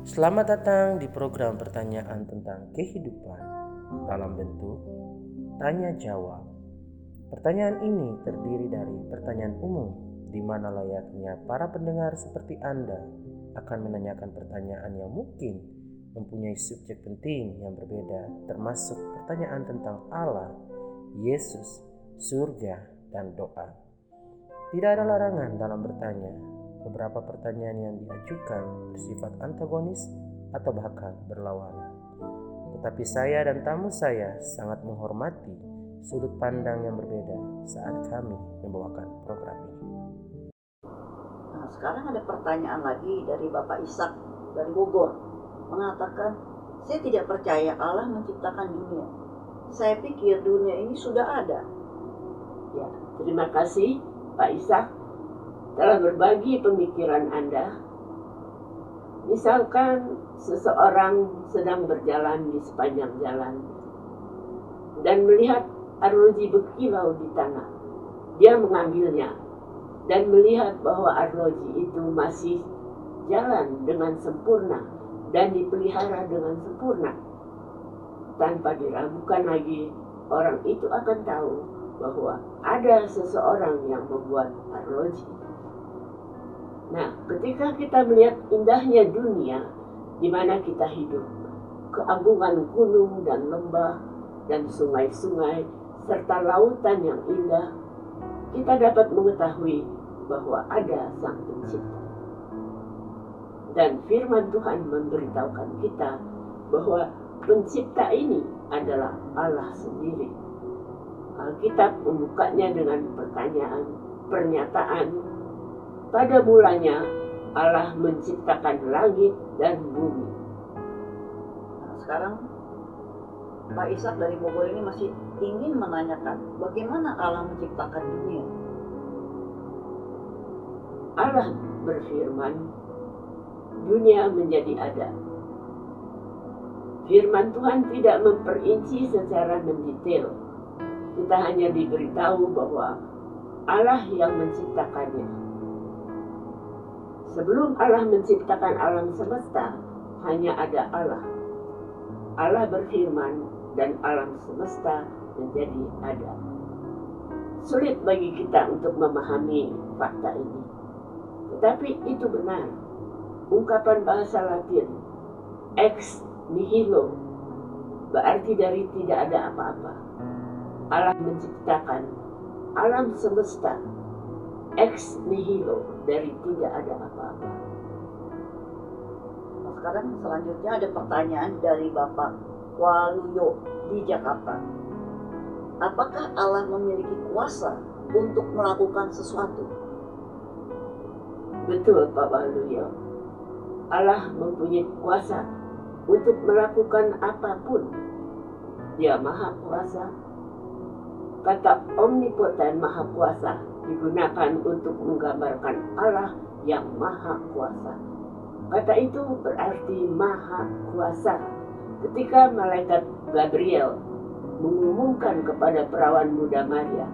Selamat datang di program pertanyaan tentang kehidupan dalam bentuk tanya jawab. Pertanyaan ini terdiri dari pertanyaan umum di mana layaknya para pendengar seperti Anda akan menanyakan pertanyaan yang mungkin mempunyai subjek penting yang berbeda, termasuk pertanyaan tentang Allah, Yesus, surga, dan doa. Tidak ada larangan dalam bertanya. Beberapa pertanyaan yang diajukan bersifat antagonis atau bahkan berlawanan. Tetapi saya dan tamu saya sangat menghormati sudut pandang yang berbeda saat kami membawakan program ini. Nah, sekarang ada pertanyaan lagi dari Bapak Ishak dari Bogor. Mengatakan, saya tidak percaya Allah menciptakan dunia. Saya pikir dunia ini sudah ada. Ya, terima kasih Pak Ishak telah berbagi pemikiran Anda. Misalkan seseorang sedang berjalan di sepanjang jalan dan melihat arloji berkilau di tanah. Dia mengambilnya dan melihat bahwa arloji itu masih jalan dengan sempurna dan dipelihara dengan sempurna. Tanpa diragukan lagi, orang itu akan tahu bahwa ada seseorang yang membuat arloji. Nah, ketika kita melihat indahnya dunia di mana kita hidup, keagungan gunung dan lembah dan sungai-sungai serta lautan yang indah, kita dapat mengetahui bahwa ada Sang Pencipta. Dan firman Tuhan memberitahukan kita bahwa Pencipta ini adalah Allah sendiri. Alkitab membukanya dengan pernyataan, pada mulanya Allah menciptakan langit dan bumi. Nah, sekarang Pak Ishak dari Bogor ini masih ingin menanyakan bagaimana Allah menciptakan dunia. Allah berfirman, dunia menjadi ada. Firman Tuhan tidak memperinci secara mendetail. Kita hanya diberitahu bahwa Allah yang menciptakannya. Sebelum Allah menciptakan alam semesta, hanya ada Allah. Allah berfirman dan alam semesta menjadi ada. Sulit bagi kita untuk memahami fakta ini. Tetapi itu benar. Ungkapan bahasa Latin, ex nihilo, berarti dari tidak ada apa-apa. Allah menciptakan alam semesta ex nihilo, dari tidak ada apa-apa. Nah, sekarang selanjutnya ada pertanyaan dari Bapak Waluyo di Jakarta. Apakah Allah memiliki kuasa untuk melakukan sesuatu? Betul Pak Waluyo. Allah mempunyai kuasa untuk melakukan apapun. Dia maha kuasa. Kata omnipoten maha kuasa digunakan untuk menggambarkan Allah yang maha kuasa. Kata itu berarti maha kuasa. Ketika malaikat Gabriel mengumumkan kepada perawan muda Maria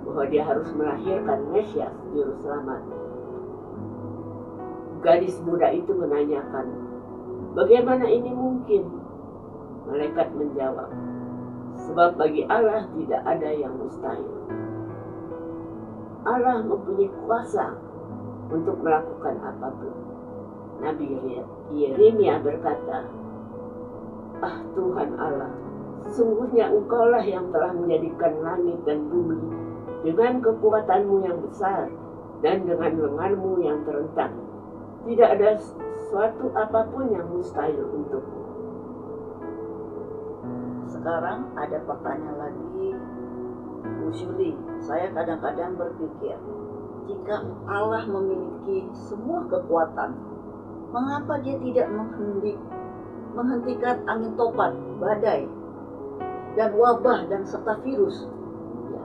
bahwa dia harus melahirkan Mesias juru selamat, gadis muda itu menanyakan, bagaimana ini mungkin? Malaikat menjawab, sebab bagi Allah tidak ada yang mustahil. Allah mempunyai kuasa untuk melakukan apapun. Nabi Yeremia berkata, ah Tuhan Allah, sesungguhnya Engkaulah yang telah menjadikan langit dan bumi dengan kekuatanmu yang besar dan dengan lenganmu yang terentang. Tidak ada suatu apapun yang mustahil untukmu. Sekarang ada pertanyaan lagi, Bu Syuli. Saya kadang-kadang berpikir, jika Allah memiliki semua kekuatan, mengapa dia tidak menghentikan angin topan, badai, dan wabah dan serta virus? Ya.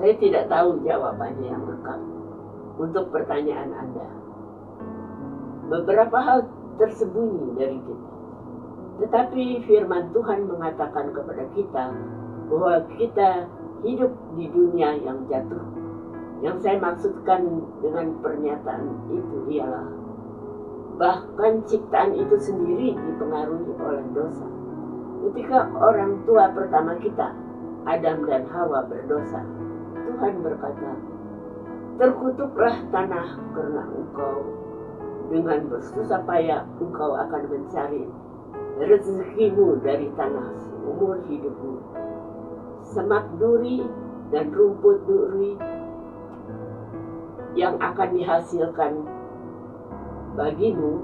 Saya tidak tahu jawabannya yang lengkap untuk pertanyaan Anda. Beberapa hal tersembunyi dari kita. Tetapi firman Tuhan mengatakan kepada kita bahwa kita hidup di dunia yang jatuh. Yang saya maksudkan dengan pernyataan itu ialah Bahkan ciptaan itu sendiri dipengaruhi oleh dosa. Ketika orang tua pertama kita, Adam dan Hawa, berdosa, Tuhan berkata, "Terkutuklah tanah karena engkau dengan bersusah payah engkau akan mencari rezekimu dari tanah seumur hidupmu. Semak duri dan rumput duri yang akan dihasilkan bagimu,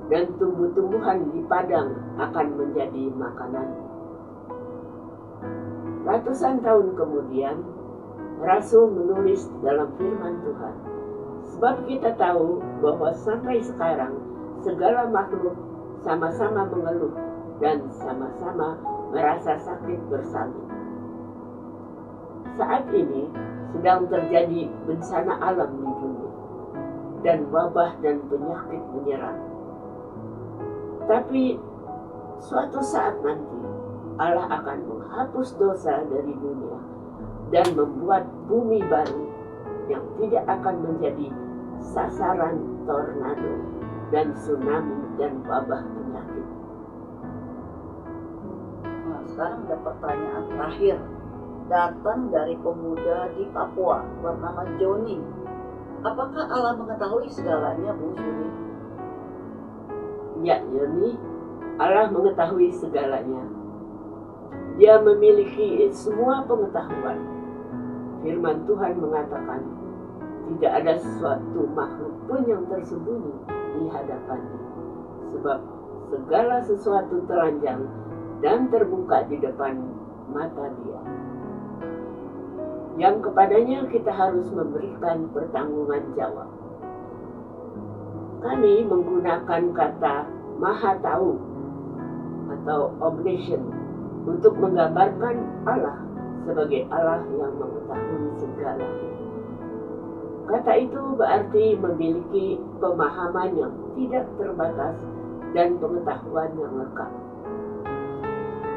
dan tumbuh-tumbuhan di padang akan menjadi makanan." Ratusan tahun kemudian, Rasul menulis dalam firman Tuhan, "Sebab kita tahu bahwa sampai sekarang segala makhluk sama-sama mengeluh dan sama-sama merasa sakit bersalin." Saat ini sedang terjadi bencana alam di dunia, dan wabah dan penyakit menyerang. Tapi suatu saat nanti Allah akan menghapus dosa dari dunia dan membuat bumi baru yang tidak akan menjadi sasaran tornado dan tsunami dan wabah penyakit. Nah, sekarang ada pertanyaan terakhir, datang dari pemuda di Papua bernama Joni. Apakah Allah mengetahui segalanya, Bu Suni? Ya, Yoni, Allah mengetahui segalanya. Dia memiliki semua pengetahuan. Firman Tuhan mengatakan, tidak ada suatu makhluk pun yang tersembunyi di hadapannya, sebab segala sesuatu telanjang dan terbuka di depan mata Dia, yang kepadanya kita harus memberikan pertanggungan jawab. Kami menggunakan kata Maha Tahu atau Omniscient untuk menggambarkan Allah sebagai Allah yang mengetahui segalanya. Kata itu berarti memiliki pemahaman yang tidak terbatas dan pengetahuan yang lengkap.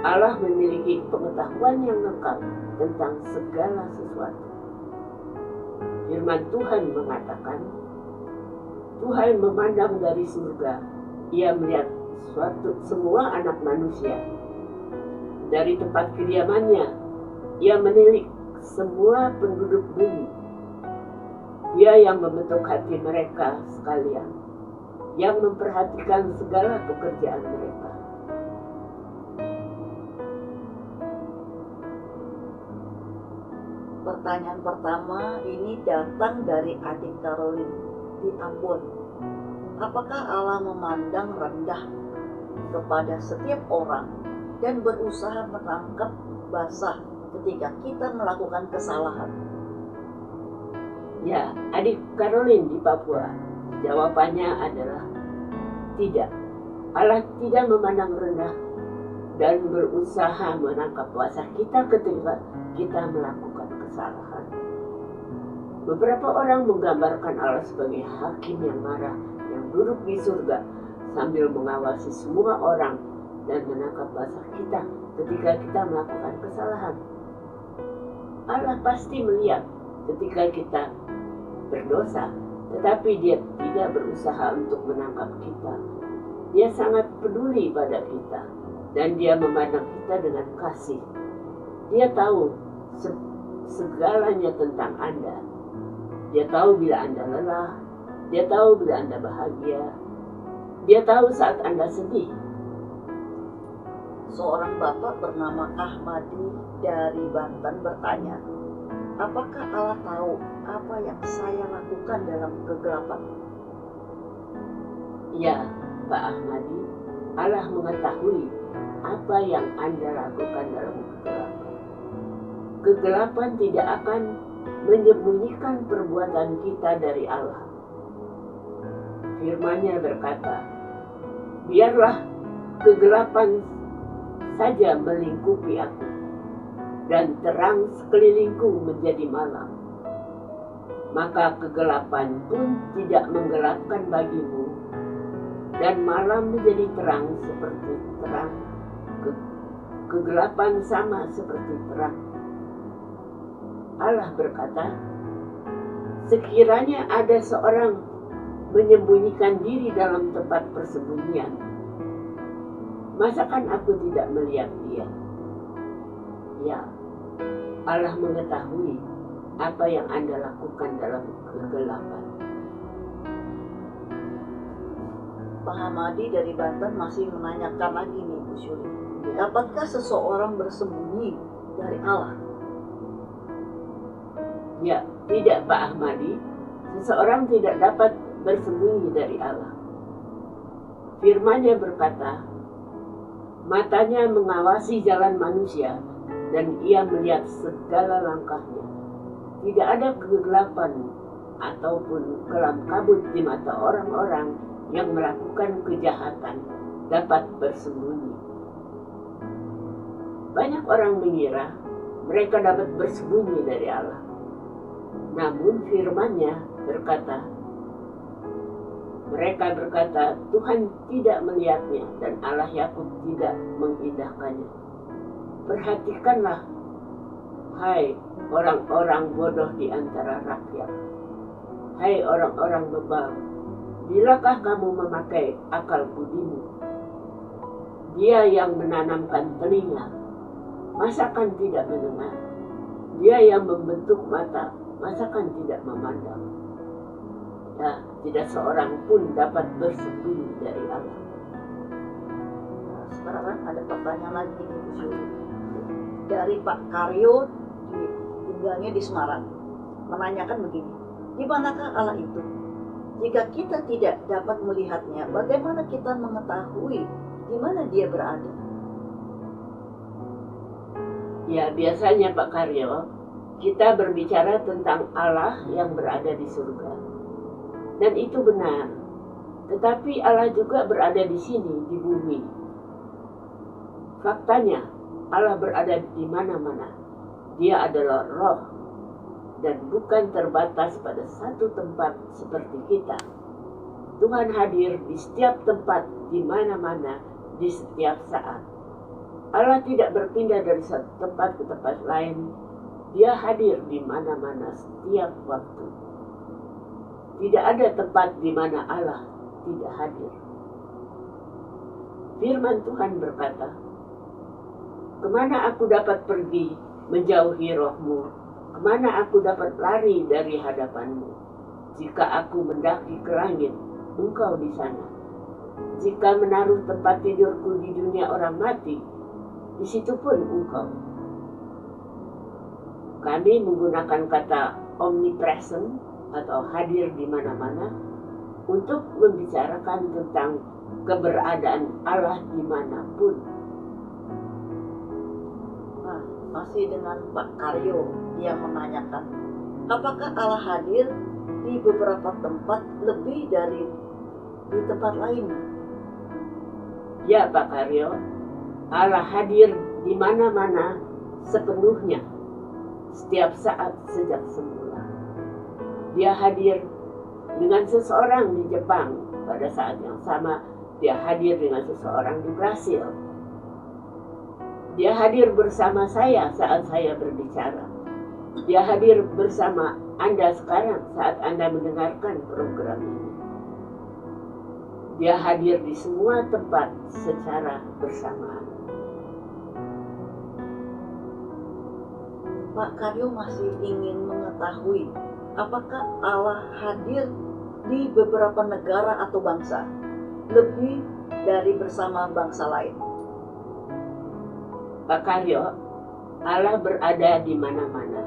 Allah memiliki pengetahuan yang lengkap tentang segala sesuatu. Firman Tuhan mengatakan, Tuhan memandang dari surga, Ia melihat semua anak manusia. Dari tempat kediamannya, Ia menilik semua penduduk bumi. Dia yang membentuk hati mereka sekalian, yang memperhatikan segala pekerjaan mereka. Pertanyaan pertama ini datang dari adik Caroline di Ambon. Apakah Allah memandang rendah kepada setiap orang dan berusaha menangkap basah ketika kita melakukan kesalahan? Ya, adik Caroline di Papua, jawabannya adalah tidak. Allah tidak memandang rendah dan berusaha menangkap basah kita ketika kita melakukan kesalahan. Beberapa orang menggambarkan Allah sebagai hakim yang marah, yang duduk di surga sambil mengawasi semua orang dan menangkap basah kita ketika kita melakukan kesalahan. Allah pasti melihat ketika kita berdosa, tetapi Dia tidak berusaha untuk menangkap kita. Dia sangat peduli pada kita dan Dia memandang kita dengan kasih. Dia tahu segalanya tentang Anda. Dia tahu bila Anda lelah, Dia tahu bila Anda bahagia, Dia tahu saat Anda sedih. Seorang bapak bernama Ahmadi dari Banten bertanya, apakah Allah tahu apa yang saya lakukan dalam kegelapan? Ya, Pak Ahmadi, Allah mengetahui apa yang Anda lakukan dalam kegelapan. Kegelapan tidak akan menyembunyikan perbuatan kita dari Allah. Firman-Nya berkata, biarlah kegelapan saja melingkupi aku, dan terang sekelilingku menjadi malam. Maka kegelapan pun tidak menggelapkan bagimu, dan malam menjadi terang seperti terang. Kegelapan sama seperti terang. Allah berkata, sekiranya ada seorang menyembunyikan diri dalam tempat persembunyian. Masakan aku tidak melihat dia? Ya, Allah mengetahui apa yang Anda lakukan dalam kegelapan. Pak Hamadi dari Banten masih menanyakan lagi nih Bu Syuri. Dapatkah seseorang bersembunyi dari Allah? Ya, tidak Pak Ahmadi. Seseorang tidak dapat bersembunyi dari Allah. Firman-Nya berkata, matanya mengawasi jalan manusia dan ia melihat segala langkahnya. Tidak ada kegelapan ataupun kelam kabut di mata orang-orang yang melakukan kejahatan dapat bersembunyi. Banyak orang mengira mereka dapat bersembunyi dari Allah. Namun firman-Nya berkata, mereka berkata, Tuhan tidak melihatnya dan Allah Yakub tidak mengindahkannya. Perhatikanlah, hai orang-orang bodoh di antara rakyat. Hai orang-orang bebal, bilakah kamu memakai akal budimu? Dia yang menanamkan telinga, masakan tidak mendengar? Dia yang membentuk mata, masakan tidak memandang? Ya, tidak seorang pun dapat bersembunyi dari Allah. Nah, sekarang ada pertanyaan lagi nih Bu Syuri. Dari Pak Karyo, tinggalnya di Semarang, menanyakan begini, di manakah Allah itu? Jika kita tidak dapat melihatnya, bagaimana kita mengetahui di mana dia berada? Ya, biasanya Pak Karyo, kita berbicara tentang Allah yang berada di surga. Dan itu benar. Tetapi Allah juga berada di sini, di bumi. Faktanya, Allah berada di mana-mana. Dia adalah roh dan bukan terbatas pada satu tempat seperti kita. Tuhan hadir di setiap tempat, di mana-mana, di setiap saat. Allah tidak berpindah dari satu tempat ke tempat lain. Dia hadir di mana-mana setiap waktu. Tidak ada tempat di mana Allah tidak hadir. Firman Tuhan berkata, kemana aku dapat pergi menjauhi rohmu? Kemana aku dapat lari dari hadapanmu? Jika aku mendaki ke langit, engkau di sana. Jika menaruh tempat tidurku di dunia orang mati, di situ pun engkau. Kami menggunakan kata omnipresent atau hadir di mana-mana untuk membicarakan tentang keberadaan Allah dimanapun. Nah, masih dengan Pak Karyo yang menanyakan, apakah Allah hadir di beberapa tempat lebih dari di tempat lain? Ya Pak Karyo, Allah hadir di mana-mana sepenuhnya, setiap saat sejak semula. Dia hadir dengan seseorang di Jepang pada saat yang sama. Dia hadir dengan seseorang di Brasil. Dia hadir bersama saya saat saya berbicara. Dia hadir bersama Anda sekarang saat Anda mendengarkan program ini. Dia hadir di semua tempat secara bersamaan. Pak Karyo masih ingin mengetahui apakah Allah hadir di beberapa negara atau bangsa lebih dari bersama bangsa lain? Pak Karyo, Allah berada di mana-mana.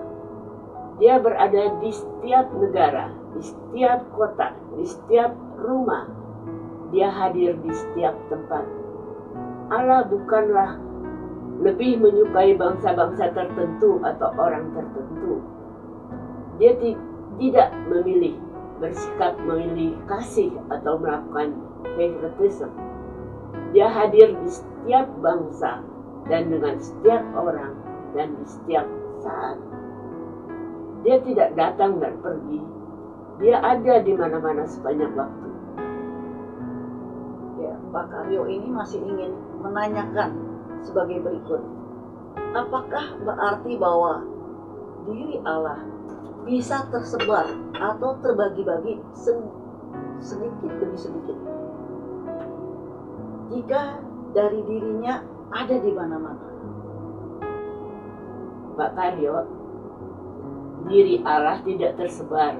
Dia berada di setiap negara, di setiap kota, di setiap rumah. Dia hadir di setiap tempat. Allah bukanlah lebih menyukai bangsa-bangsa tertentu atau orang tertentu. Dia tidak memilih, bersikap memilih kasih atau melakukan favoritism. Dia hadir di setiap bangsa dan dengan setiap orang dan di setiap saat. Dia tidak datang dan pergi. Dia ada di mana-mana sepanjang waktu. Ya, Pak Karyo ini masih ingin menanyakan sebagai berikut. Apakah berarti bahwa diri Allah bisa tersebar atau terbagi-bagi sedikit demi sedikit. Jika dari dirinya ada di mana-mana. Pak Karyo, diri Allah tidak tersebar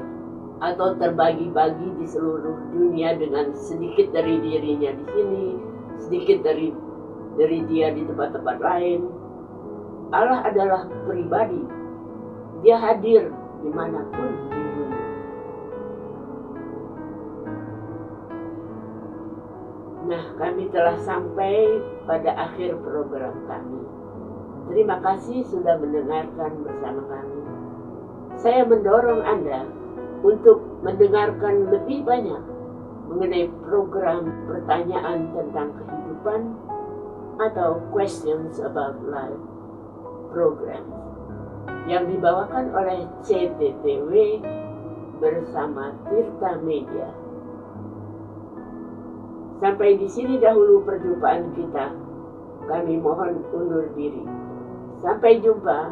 atau terbagi-bagi di seluruh dunia dengan sedikit dari dirinya di sini, sedikit dari dia di tempat-tempat lain. Allah adalah pribadi. Dia hadir dimanapun di dunia. Nah, kami telah sampai pada akhir program kami. Terima kasih sudah mendengarkan bersama kami. Saya mendorong Anda untuk mendengarkan lebih banyak mengenai program pertanyaan tentang kehidupan atau Questions About Life program yang dibawakan oleh CTTW bersama Tirta Media. Sampai di sini dahulu perjumpaan kita. Kami mohon undur diri. Sampai jumpa